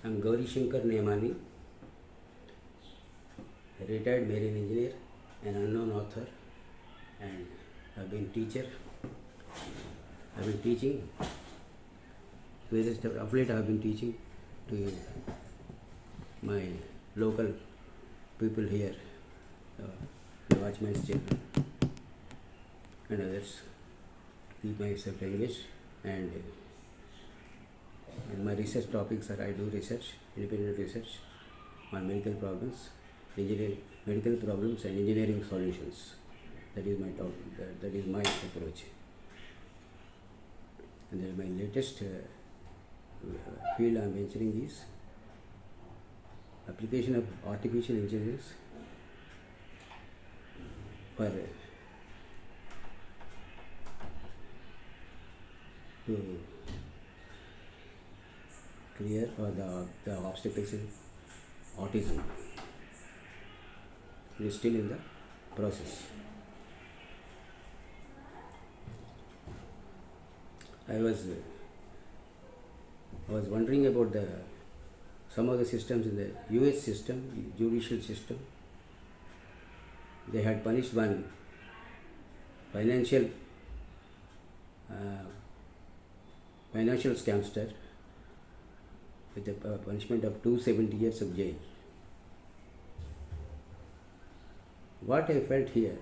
I'm Gauri Shankar Nemani, a retired marine engineer, an unknown author, and I've been teacher. I've been teaching various of late. I've been teaching to my local people here, the watchman's children and others. Keep myself engaged, and my research topics are I do research, independent research on medical problems, medical problems and engineering solutions. That is my topic. That is my approach. And then my latest field I am venturing is application of artificial intelligence for to clear the obstacles in autism. It is still in the process. I was wondering about some of the systems in the US system, judicial system. They had punished one financial scamster with a punishment of 270 years of jail. What I felt here,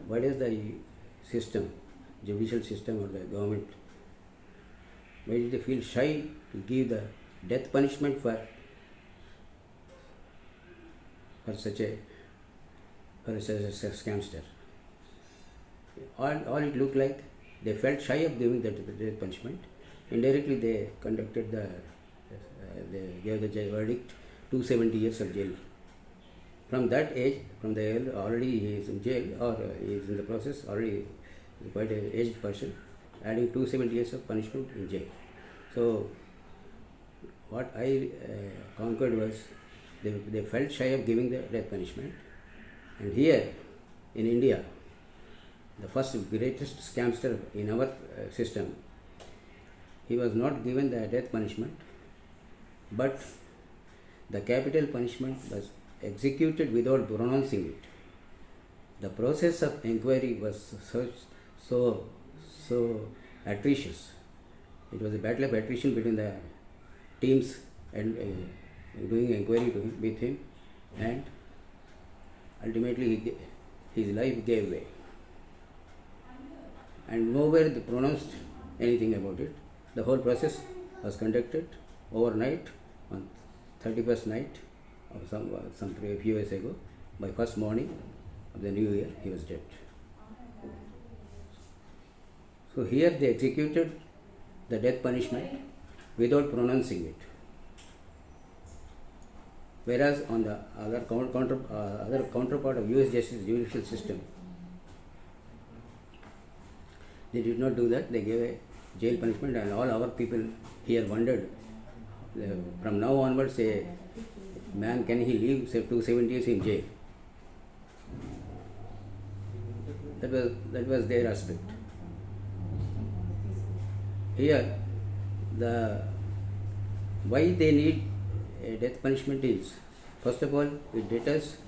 why does the system, judicial system or the government, why did they feel shy to give the death punishment for such a scamster? All it looked like they felt shy of giving the death punishment. Indirectly, they conducted they gave the verdict 270 years of jail. From that age, from the age, already he is in jail or he is in the process, already quite an aged person, adding 270 years of punishment in jail. So, what I conquered was they felt shy of giving the death punishment. And here in India, the first greatest scamster in our system, he was not given the death punishment, but the capital punishment was executed without pronouncing it. The process of inquiry was so atrocious. It was a battle of attrition between the teams and doing inquiry with him, and ultimately his life gave way. And nowhere they pronounced anything about it. The whole process was conducted overnight on 31st night of some few years ago. By first morning of the new year, he was dead. So here they executed the death punishment without pronouncing it. Whereas on the other counterpart of US justice judicial system, they did not do that. They gave a jail punishment, and all our people here wondered, from now onwards, a man, can he live say 270 years in jail? That was their aspect. Here, why they need a death punishment is, first of all, it deters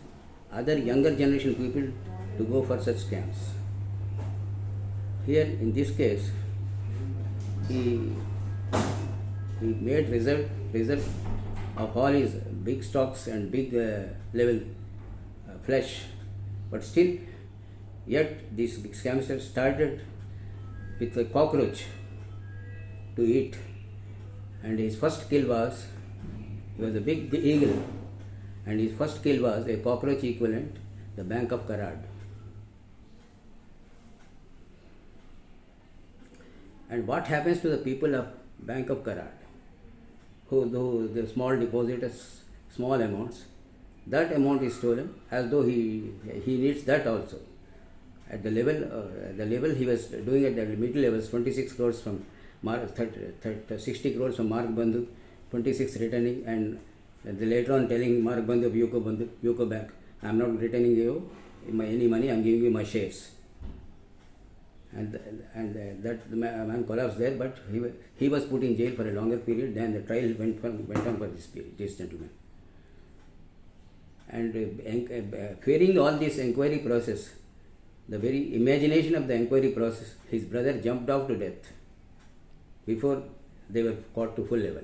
other younger generation people to go for such scams. Here, in this case, he made result of all his big stocks and big level flesh, but still, yet this scamster started with a cockroach to eat, and his first kill was, he was a big eagle, and his first kill was a cockroach equivalent, the Bank of Karad. And what happens to the people of Bank of Karad, who the small depositors, small amounts, that amount is stolen as though he needs that also. At the level he was doing at the middle levels, 26 crores from 60 crores from Mark Bandhu, 26 returning, and later on telling Mark Bandhu of UCO Bank, I am not returning you any money, I am giving you my shares. and that the man collapsed there, but he was put in jail for a longer period. Then the trial went on for this gentleman. And fearing all this inquiry process, the very imagination of the inquiry process, his brother jumped off to death before they were caught to full level.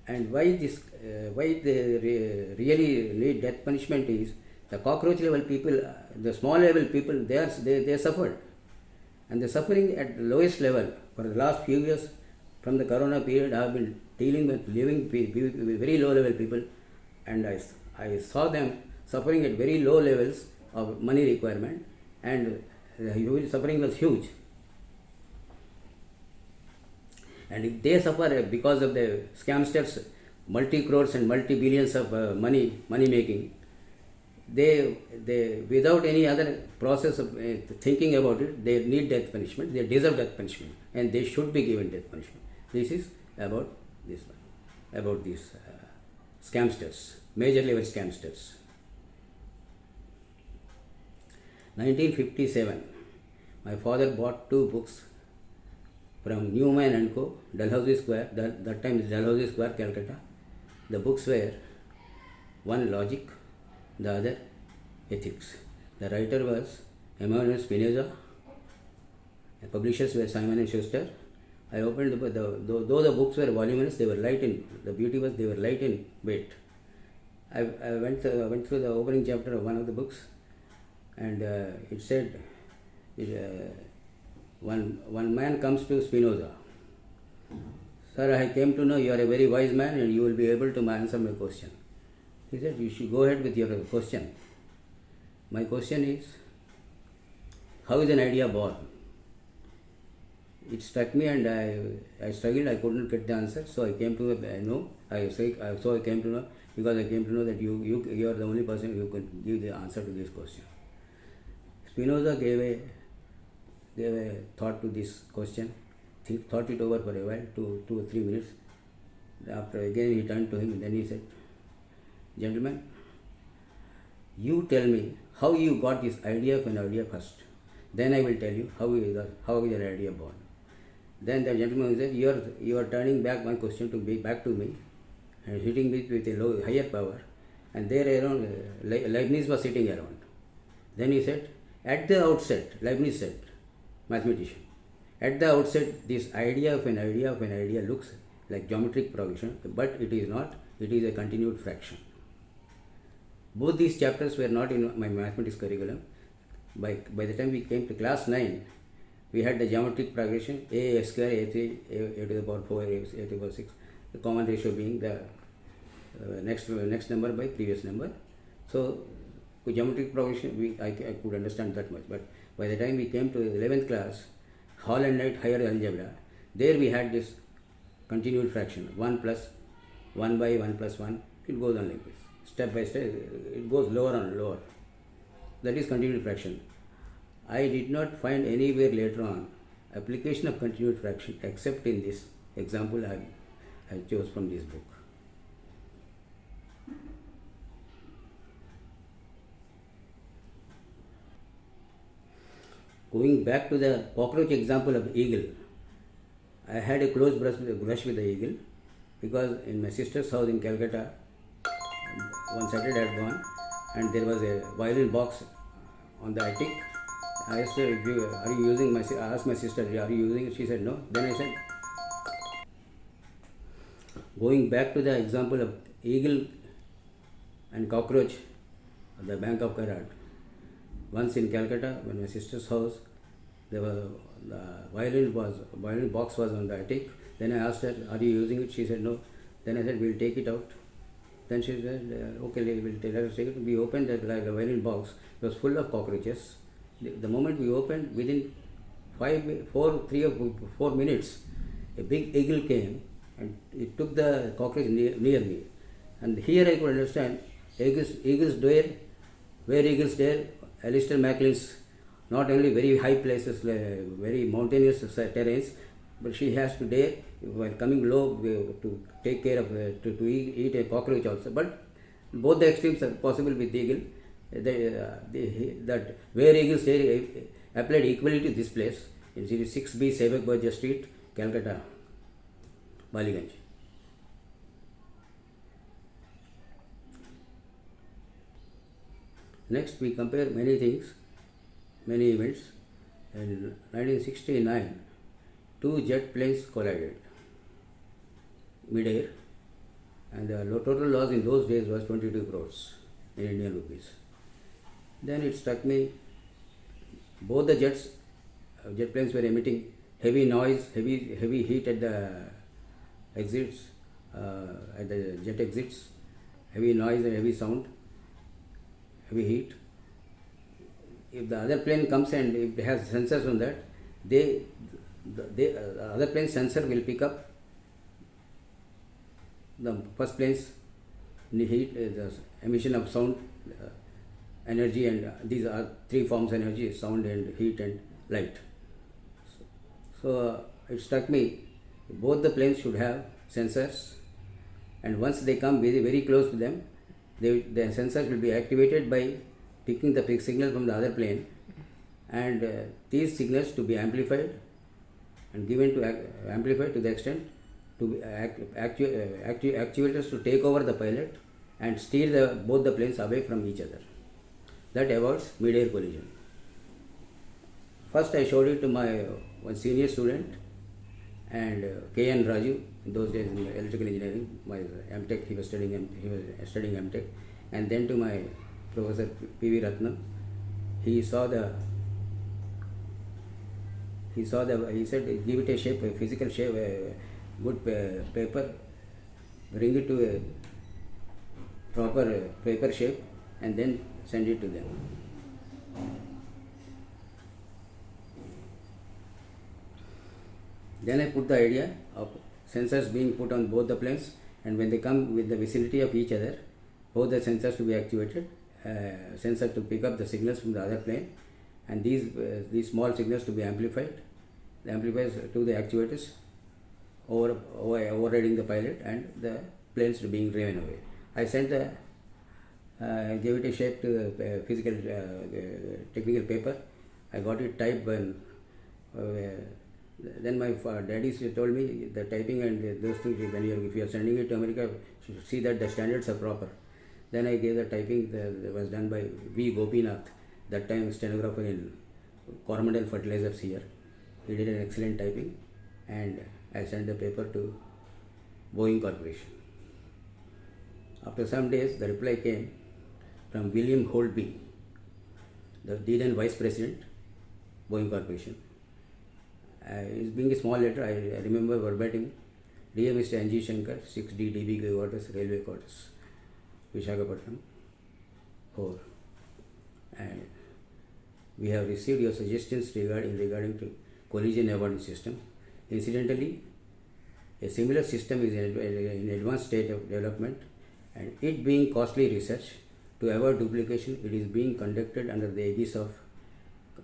And why they really need death punishment is the cockroach level people, the small level people, they suffered, and the suffering at the lowest level for the last few years from the corona period. I have been dealing with very low level people, and I saw them suffering at very low levels of money requirement, and the suffering was huge. And if they suffer because of the scamsters, multi-crores and multi-billions of money making, they without any other process of thinking about it, they need death punishment. They deserve death punishment, and they should be given death punishment. This is about this one, about these scamsters, major level scamsters. 1957, my father bought 2 books from Newman and Co., Dalhousie Square, that time is Dalhousie Square, Calcutta. The books were one logic, the other ethics. The writer was Emmanuel Spinoza. The publishers were Simon and Schuster. I opened though the books were voluminous, they were light in, the beauty was they were light in weight. I went through the opening chapter of one of the books, and it said, one man comes to Spinoza. Sir, I came to know you are a very wise man and you will be able to answer my question. He said, you should go ahead with your question. My question is, how is an idea born? It struck me, and I struggled. I couldn't get the answer, so I came to know. I came to know, because I came to know that you are the only person who can give the answer to this question. Spinoza gave a thought to this question. He thought it over for a while, 2 or 3 minutes. After again he turned to him, and then he said, gentlemen, you tell me how you got this idea of an idea first. Then I will tell you how is an idea born. Then the gentleman said, you are turning back my question back to me and hitting me with a higher power. And there around, Leibniz was sitting around. Then he said, at the outset, Leibniz said, mathematician, at the outset, this idea of an idea looks like geometric progression, but it is not. It is a continued fraction. Both these chapters were not in my mathematics curriculum. By the time we came to class 9, we had the geometric progression, a square, a3, a to the power 4, a to the power 6, the common ratio being the next number by previous number. So, geometric progression, I could understand that much. But by the time we came to 11th class, Hall and Knight higher algebra, there we had this continued fraction, 1 plus 1 by 1 plus 1, it goes on like this. Step by step, it goes lower and lower. That is continued fraction. I did not find anywhere later on application of continued fraction except in this example I chose from this book. Going back to the cockroach example of the eagle, I had a close brush with the eagle because in my sister's house in Calcutta, one Saturday I had gone and there was a violin box on the attic. I asked her, are you using I asked my sister, are you using it? She said no. Then I said, going back to the example of eagle and cockroach at the Bank of Karad. Once in Calcutta, when my sister's house, the violin box was on the attic. Then I asked her, are you using it? She said no. Then I said, we'll take it out. Then she said, okay, let us take it. We opened the violin box. It was full of cockroaches. The moment we opened, within 3 or 4 minutes, a big eagle came and it took the cockroach near me. And here I could understand, eagles dare, where eagles dare, Alistair MacLean's not only very high places, very mountainous terrains, but she has to dare while coming low to take care of, to eat a cockroach also. But both the extremes are possible with the eagle. that where eagles applied equally to this place in series 6B, Sevak Baja Street, Calcutta, Baliganj. Next, we compare many things, many events. In 1969, two jet planes collided mid-air, and the total loss in those days was 22 crores in Indian rupees. Then it struck me, both the jet planes were emitting heavy noise, heavy heat at the exits, at the jet exits, heavy noise and heavy sound, heavy heat. If the other plane comes and if it has sensors on that, the other plane's sensor will pick up the first plane's heat, the emission of sound, energy, and these are three forms of energy: sound and heat and light. So it struck me, both the planes should have sensors, and once they come very, very close to them, the sensors will be activated by picking the signal from the other plane, and these signals to be amplified and given to amplified to the extent to actuators to take over the pilot and steer both the planes away from each other. That avoids mid-air collision. First I showed it to my one senior student, and K.N. Raju, in those days in electrical engineering, my MTech, he was studying MTech, and then to my Professor P.V. Ratnam. He said, give it a shape, a physical shape, a good paper, bring it to a proper paper shape, and then send it to them. Then I put the idea of sensors being put on both the planes, and when they come with the vicinity of each other, both the sensors to be actuated, sensor to pick up the signals from the other plane, and these small signals to be amplified, the amplifiers to the actuators, overriding the pilot, and the planes to being driven away. I sent gave it a shape to the physical technical paper. I got it typed when then my daddy told me the typing and those things, if you are sending it to America, you should see that the standards are proper. Then I gave the typing that was done by V. Gopinath, that time stenographer in Coromandel Fertilizers here. He did an excellent typing, and I sent the paper to Boeing Corporation. After some days, the reply came from William Holtby, the then Vice President, Boeing Corporation. It being a small letter, I remember verbatim: Dear Mr. N.G. Shankar, 6D DB quarters, Railway Quarters, Visakhapatnam, 4. And we have received your suggestions regarding to collision avoidance system. Incidentally, a similar system is in advanced state of development, and it being costly research, to avoid duplication, it is being conducted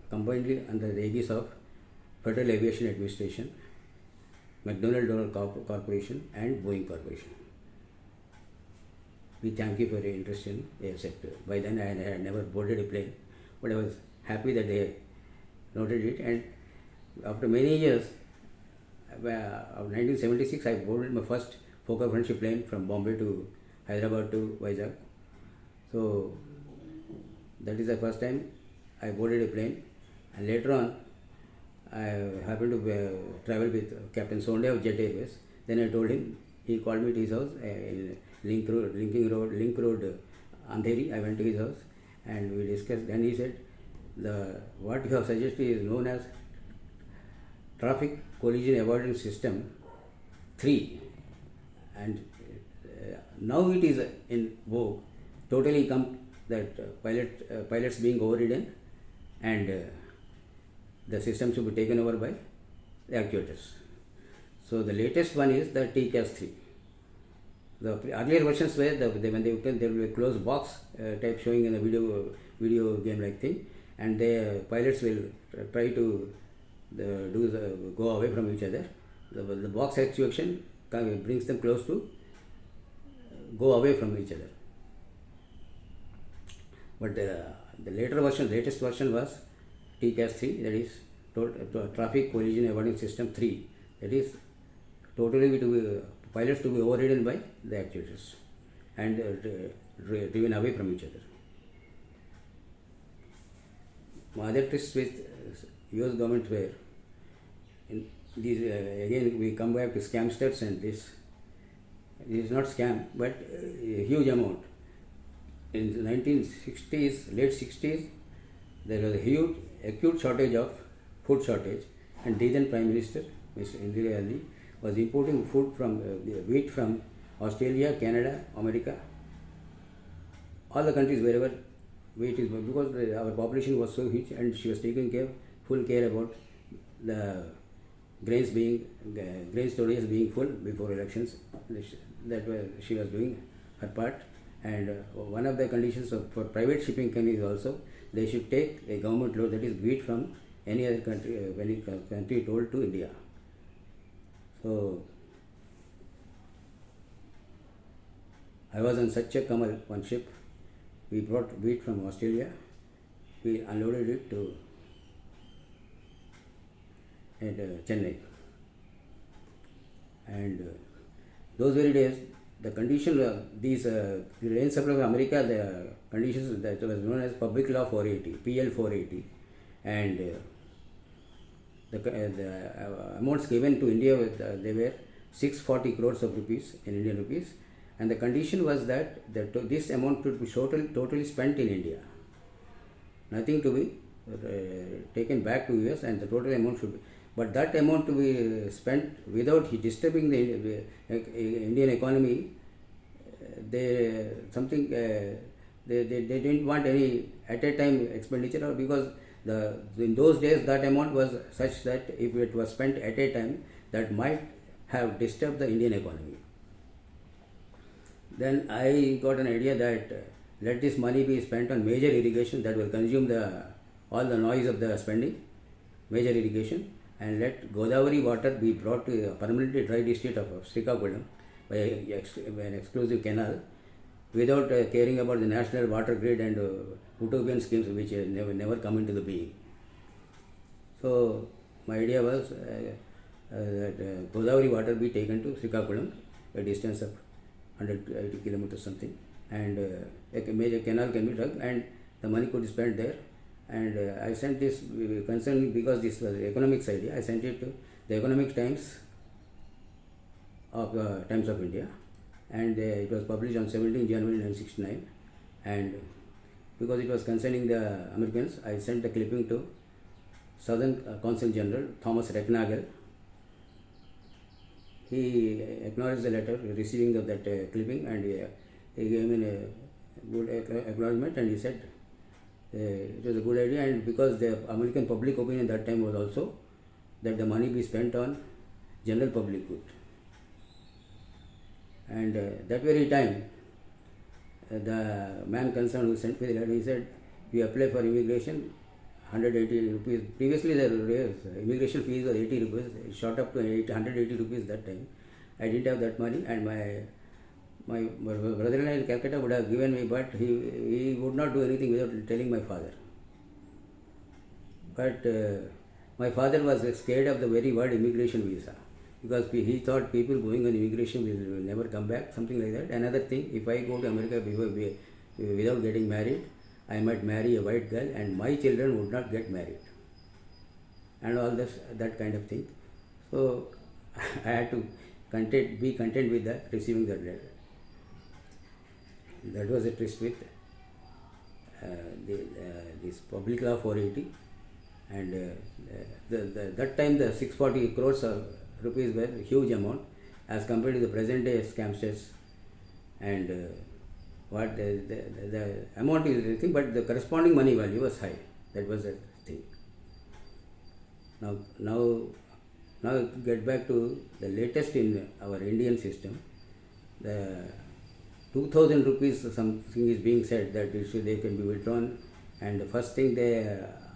combinedly under the aegis of Federal Aviation Administration, McDonnell Douglas Corporation, and Boeing Corporation. We thank you for your interest in air sector. By then I had never boarded a plane, but I was happy that they noted it, and after many years, of 1976, I boarded my first Fokker Friendship plane from Bombay to Hyderabad to Vizag. So that is the first time I boarded a plane, and later on I happened to travel with Captain Sonde of Jet Airways. Then I told him, he called me to his house in Link Road, Andheri. I went to his house and we discussed. Then he said, what you have suggested is known as Traffic Collision Avoidance System 3, and now it is in vogue. Totally come that pilots being overridden, and the system should be taken over by the actuators. So the latest one is the TCAS 3. The earlier versions were there will be a closed box type showing in a video game like thing, and the pilots will try to go away from each other. The box actuation brings them close to go away from each other. But the latest version was TCAS 3, that is Traffic Collision Avoidance System 3, that is totally to be, pilots to be overridden by the actuators and driven away from each other. My other twists with US government were in these again we come back to scamsters, and this is not scam but a huge amount. In the 1960s, late 60s, there was a huge acute shortage of food shortage, and then Prime Minister Mr. Indira Gandhi was importing food from wheat from Australia, Canada, America, all the countries wherever wheat is, because our population was so huge, and she was taking full care about the grain storage being full before elections. That was, she was doing her part. And one of the conditions for private shipping companies also, they should take a government load, that is wheat, from any other country, any country told to India. So I was on such a Kamal, one ship. We brought wheat from Australia. We unloaded it to Chennai. And those very days, the condition of these grain supply of America, the conditions that was known as Public Law 480, PL 480, and the amounts given to India, they were 640 crores of rupees in Indian rupees, and the condition was that this amount should be totally spent in India, nothing to be taken back to US, and the total amount should be, but that amount to be spent without disturbing the Indian economy. They didn't want any at a time expenditure, because in those days that amount was such that if it was spent at a time, that might have disturbed the Indian economy. Then I got an idea that let this money be spent on major irrigation that will consume all the noise of the spending, major irrigation, and let Godavari water be brought to a permanently dry district of Srikakulam by an exclusive canal, without caring about the national water grid and utopian schemes which never come into the being. So my idea was that Godavari water be taken to Srikakulam, a distance of 180 kilometers something, and a major canal can be dug, and the money could be spent there. And I sent this concern, because this was economics idea. I sent it to the Economic Times of Times of India, and it was published on 17 January 1969. And because it was concerning the Americans, I sent the clipping to Southern Consul General Thomas Recknagel. He acknowledged the letter, receiving of that clipping, and he gave me a good acknowledgement, and he said it was a good idea, and because the American public opinion that time was also that the money be spent on general public good. And that very time, the man concerned who sent me the letter, he said, you apply for immigration, 180 rupees. Previously the immigration fees was 80 rupees, it shot up to 180 rupees that time. I didn't have that money, and my brother-in-law in Calcutta would have given me, but he would not do anything without telling my father. But my father was scared of the very word immigration visa, because he thought people going on immigration will never come back, something like that. Another thing, if I go to America without getting married, I might marry a white girl and my children would not get married, and all this, that kind of thing. So I had to be content with that, receiving that letter. That was a twist with this Public Law 480, and that time the 640 crores of rupees were a huge amount as compared to the present day scamsters, and what the amount is anything, but the corresponding money value was high. That was the thing. Now get back to the latest in our Indian system. The 2000 rupees something is being said that they can be withdrawn, and the first thing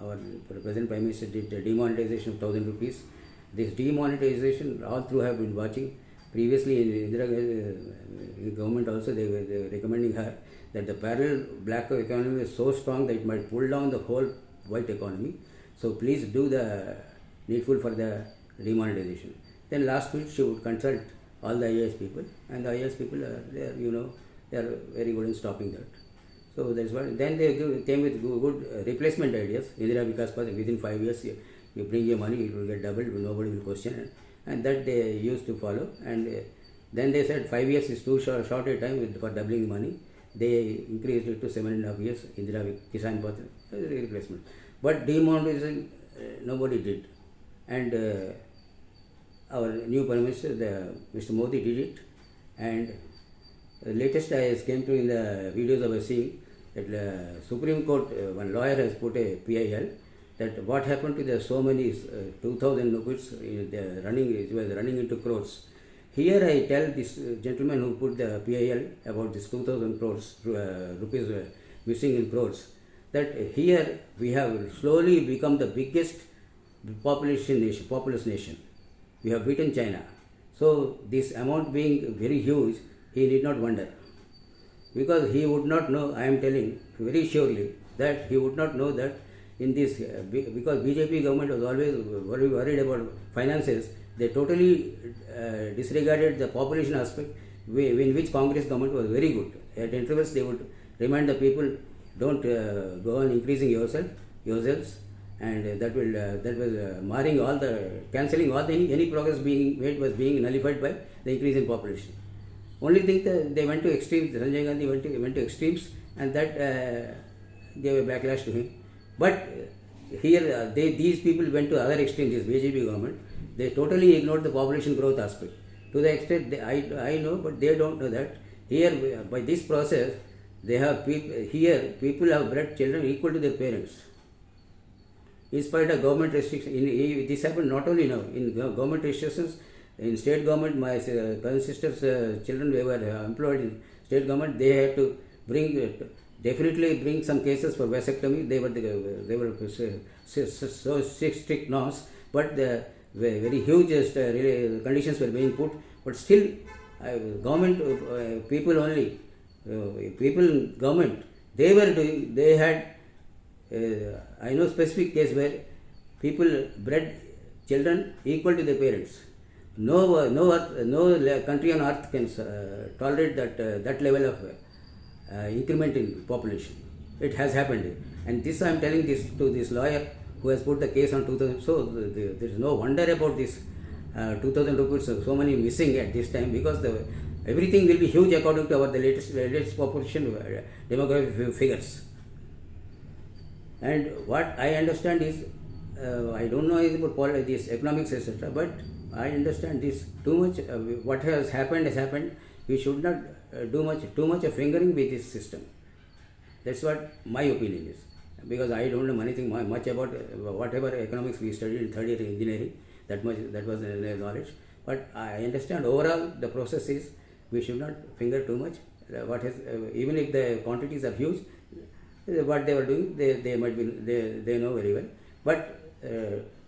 our present Prime Minister did the demonetization of 1000 rupees. This demonetization, all through have been watching. Previously in Indira government also they were recommending her that the parallel black economy is so strong that it might pull down the whole white economy. So please do the needful for the demonetization. Then last week she would consult all the IAS people, and the IAS people are they are very good in stopping that. So that's what. Then they came with good replacement ideas. Indira Vikas Path, within 5 years you bring your money, it will get doubled, nobody will question it. And that they used to follow. And then they said 5 years is too short a time for doubling the money. They increased it to 7.5 years, Indira Kisan Path replacement. But demonetization nobody did. And our new Prime Minister, Mr. Modi, did it. And latest I came to in the videos I was seeing that Supreme Court, one lawyer has put a PIL that what happened to the so many 2,000 rupees it was running into crores. Here I tell this gentleman who put the PIL about this 2,000 crores rupees missing in crores, that here we have slowly become the biggest populous nation. We have beaten China. So this amount being very huge, he need not wonder. Because he would not know, I am telling very surely, that he would not know that in this, because BJP government was always worried about finances, they totally disregarded the population aspect, in which Congress government was very good. At intervals they would remind the people, don't go on increasing yourselves, and that was marring all cancelling all any progress being made was being nullified by the increase in population. Only thing that they went to extremes, Sanjay Gandhi went to extremes, and that gave a backlash to him. But here these people went to other extremes, this BJP government. They totally ignored the population growth aspect. To the extent I know, but they don't know that. Here, by this process, they have people have bred children equal to their parents. In spite of government restrictions, this happened not only now, in government restrictions, in state government, my cousin sister's children, they were employed in state government, they had to definitely bring some cases for vasectomy. They were so strict norms, but the very huge conditions were being put. But still, government people only, government, they were doing. They had. I know specific case where people bred children equal to their parents. No country on earth can tolerate that level of increment in population. It has happened, and this I am telling this to this lawyer who has put the case on 2000. So there is no wonder about this 2,000 rupees. So many missing at this time, because everything will be huge according to the latest population demographic figures. And what I understand is, I don't know about this economics etc., but I understand this too much. What has happened. We should not do too much of fingering with this system. That's what my opinion is. Because I don't know anything much about whatever economics we studied in third year engineering. That was the knowledge. But I understand overall the process is we should not finger too much. Even if the quantities are huge, what they were doing, they might be they know very well. But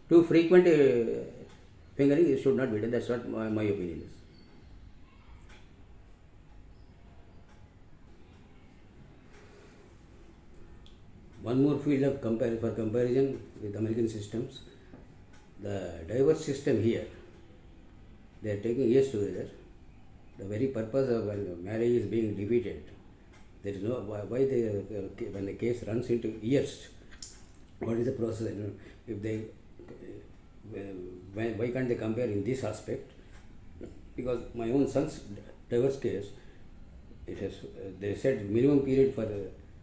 too frequent fingering should not be done. That's what my opinion is. One more field of comparison with American systems, the diverse system here, they are taking years together. The very purpose of when marriage is being defeated, there is no why when the case runs into years. What is the process? If they why can't they compare in this aspect? Because my own son's divorce case, they said minimum period for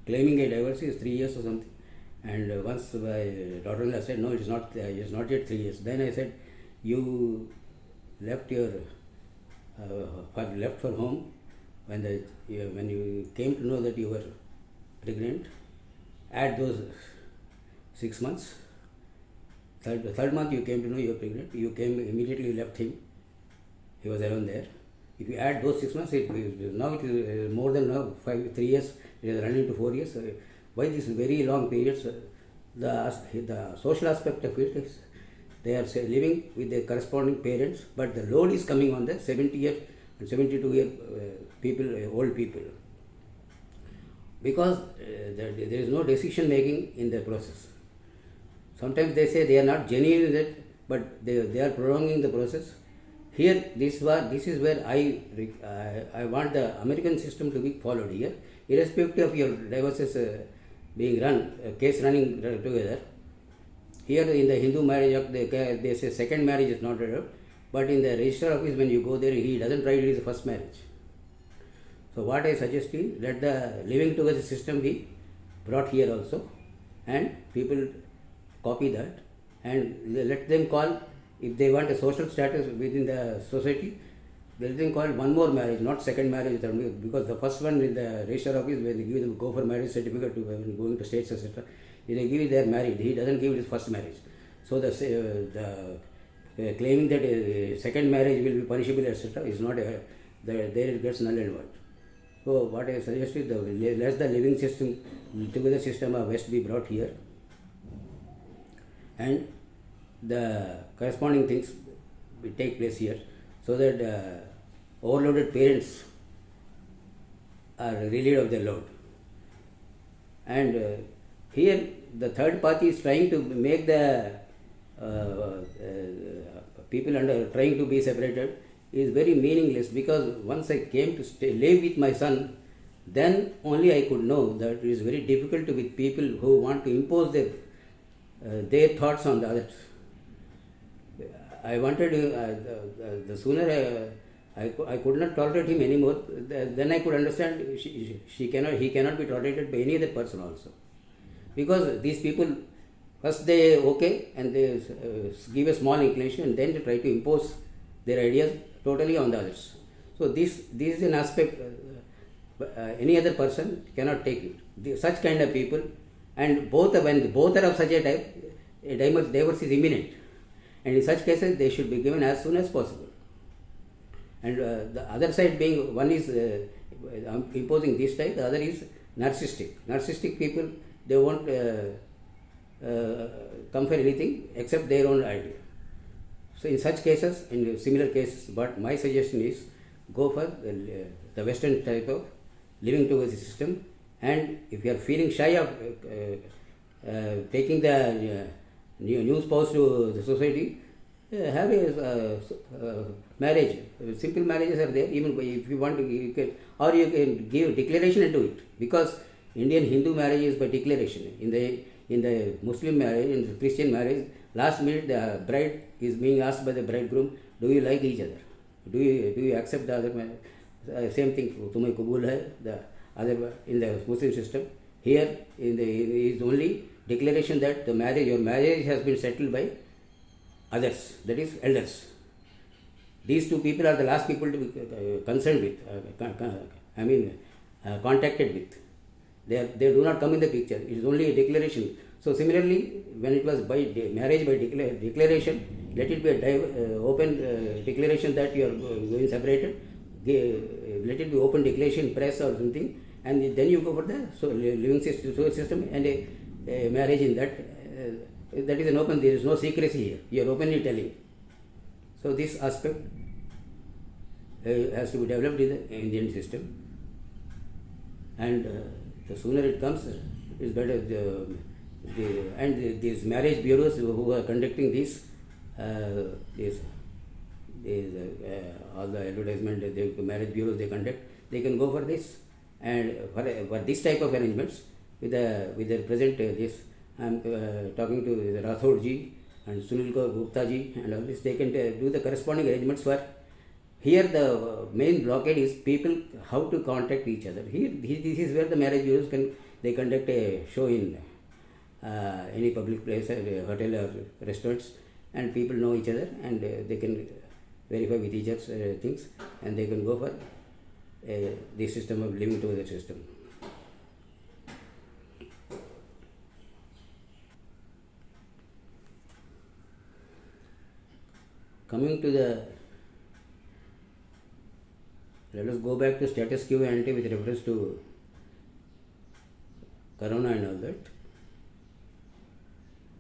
claiming a divorce is 3 years or something. And once my daughter-in-law said, no, it's not yet 3 years. Then I said, you left for home when you came to know that you were pregnant. Add those 6 months. Third month you came to know you were pregnant. You immediately left him. He was alone there. If you add those 6 months, now it is more than 3 years. It is running to 4 years. Why these very long periods? The social aspect of it is they are living with their corresponding parents, but the load is coming on the 70-year and 72-year people, old people. because there is no decision making in the process. Sometimes they say they are not genuine in that, but they are prolonging the process. Here, this is where I want the American system to be followed here, irrespective of your divorces being run, case running together. Here in the Hindu Marriage Act, they say second marriage is not allowed, but in the register office, when you go there, he doesn't write it is first marriage. So what I suggest is, let the living together system be brought here also, and people copy that, and let them call, if they want a social status within the society, let them call one more marriage, not second marriage, because the first one in the register office, when they give them go for marriage certificate to when going to states, etc., they give they are married, he doesn't give his first marriage. So the claiming that second marriage will be punishable, etc., is not there it gets null and void. So what I suggest is, let the living system, together system of West be brought here, and the corresponding things will take place here, so that overloaded parents are relieved of their load. And here the third party is trying to make the people trying to be separated is very meaningless, because once I came to live with my son, then only I could know that it is very difficult with people who want to impose their thoughts on the others. I wanted, the sooner I could not tolerate him anymore, then I could understand he cannot be tolerated by any other person also. Because these people, first they okay and they give a small inclination, and then they try to impose their ideas totally on the others. So this is an aspect any other person cannot take it. Such kind of people, and when both are of such a type, a divorce is imminent, and in such cases they should be given as soon as possible. And the other side being, one is imposing this type, the other is narcissistic. Narcissistic people, they won't come for anything except their own idea. So in such cases, in similar cases, but my suggestion is, go for the Western type of living together system, and if you are feeling shy of taking the new spouse to the society, have a marriage. Simple marriages are there. Even if you want to, you can, or you can give declaration and do it. Because Indian Hindu marriage is by declaration. In the Muslim marriage, in the Christian marriage, last minute the bride is being asked by the bridegroom, do you like each other? Do you accept the other man? Same thing. Tumhe kabul hai. The other in the Muslim system. Here is only declaration that your marriage has been settled by others, that is elders. These two people are the last people to be concerned with, contacted with. They do not come in the picture. It is only a declaration. So similarly, when it was by marriage by declaration, let it be a open declaration that you are going separated. Let it be open declaration, press or something, and then you go for the living system and a marriage in that. That is an open. There is no secrecy here. You are openly telling. So this aspect has to be developed in the Indian system, and the sooner it comes, is better. And these marriage bureaus who are conducting all the advertisement, the marriage bureaus they conduct, they can go for this, and for this type of arrangements with their present this. I am talking to Rathod ji and Sunil Gupta ji and all this. They can do the corresponding arrangements for. Here the main blockade is people how to contact each other. Here this is where the marriage bureaus they conduct a show in any public place, a hotel or restaurants, and people know each other, and they can verify with each other's things, and they can go for the system of living together system. Coming to let us go back to status quo ante with reference to Corona and all that.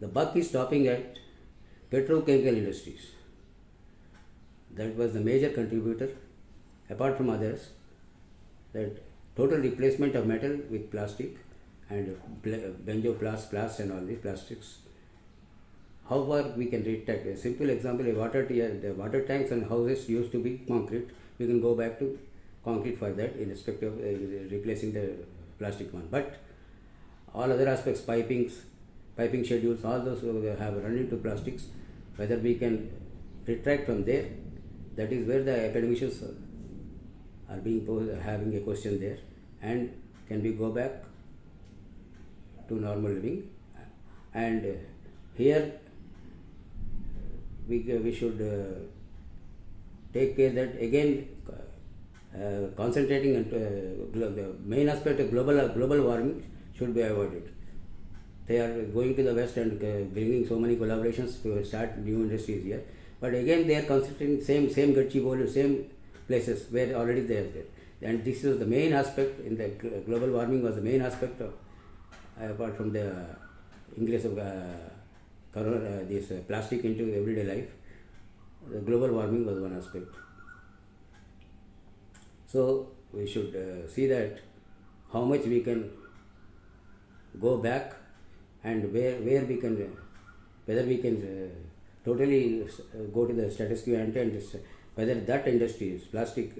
The buck is stopping at petrochemical industries. That was the major contributor, apart from others, that total replacement of metal with plastic and benzoplast and all these plastics. How far we can retract? A simple example: the water tanks and houses used to be concrete. We can go back to concrete for that in respect of replacing the plastic one. But all other aspects, piping schedules, all those have run into plastics. Whether we can retract from there, that is where the academicians are having a question there. And can we go back to normal living? And here we should take care that again concentrating on the main aspect of global warming should be avoided. They are going to the west and bringing so many collaborations to start new industries here. But again they are concentrating same Gachibowli, same places where already they are there. And this is the main aspect in the global warming was the main aspect of, apart from the ingress of this plastic into everyday life. The global warming was one aspect. So we should see that how much we can go back and where we can, whether we can totally go to the status quo ante and whether that industry, plastic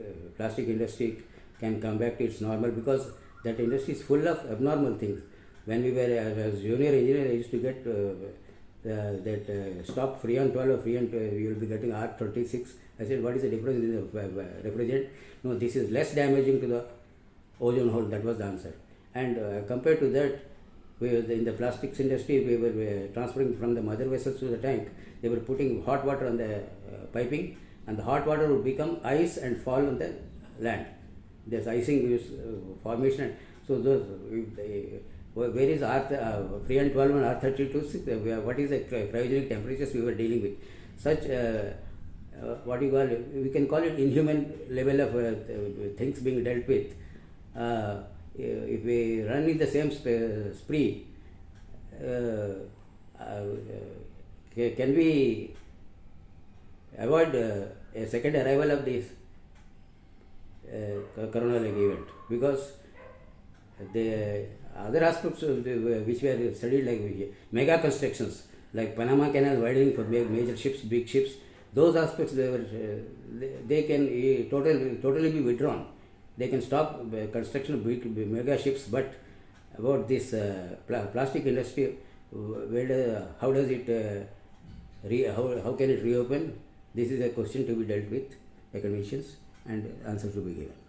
industry, can come back to its normal, because that industry is full of abnormal things. When we were as junior engineer, I used to get that stop Freon 12 or Freon 12, we will be getting R36. I said, what is the difference in the refrigerant? No, this is less damaging to the ozone hole. That was the answer. And compared to that, in the plastics industry, we were transferring from the mother vessels to the tank. They were putting hot water on the piping, and the hot water would become ice and fall on the land. There's icing formation. So those, where is Freon 12 and R32? What is the cryogenic temperatures we were dealing with? Such what you call, we can call it inhuman level of things being dealt with. If we run in the same spree, can we avoid a second arrival of this coronal event? Because the other aspects which were studied, like mega constructions, like Panama Canal widening for major ships, big ships, those aspects they can totally be withdrawn. They can stop construction of big mega ships. But about this plastic industry, how does it how can it reopen? This is a question to be dealt with academicians, and answers to be given.